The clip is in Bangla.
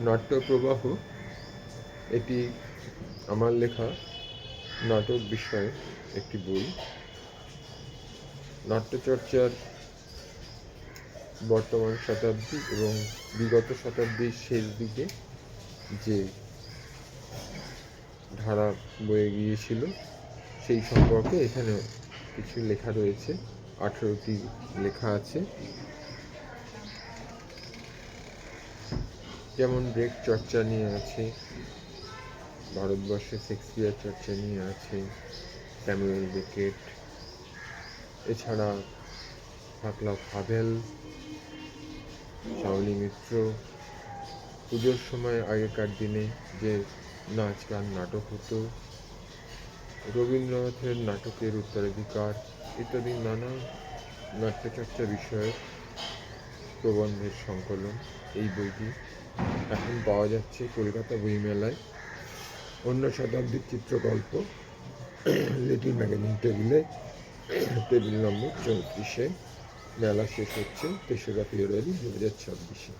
নাট্যপ্রবাহ এটি আমার লেখা নাটক বিষয়ে একটি বই। নাট্যচর্চার বর্তমান শতাব্দী এবং বিগত শতাব্দীর শেষ দিকে যে ধারা বয়ে গিয়েছিল সেই সম্পর্কে এখানে কিছু লেখা রয়েছে। 18টি লেখা আছে। যেমন ব্রেক চর্চা নিয়ে আছে, ভারতবর্ষে শেক্সপিয়ার চর্চা নিয়ে আছে, স্যামুয়েল বেকেট, এছাড়া ভাকলাভ হাভেল, শাওলি মিত্র, পুজোর সময় আগেকার দিনে যে নাচ গান নাটক হতো, রবীন্দ্রনাথের নাটকের উত্তরাধিকার ইত্যাদি নানা নাট্যচর্চা বিষয়ক প্রবন্ধের সংকলন। এই বইটি এখন পাওয়া যাচ্ছে কলকাতা বইমেলায়। অন্য শতাব্দীর চিত্রকল্প লিটল ম্যাগাজিন টেবিলে, টেবিল নম্বর 34-এ। মেলা শেষ হচ্ছে 3রা ফেব্রুয়ারি 2026-এ।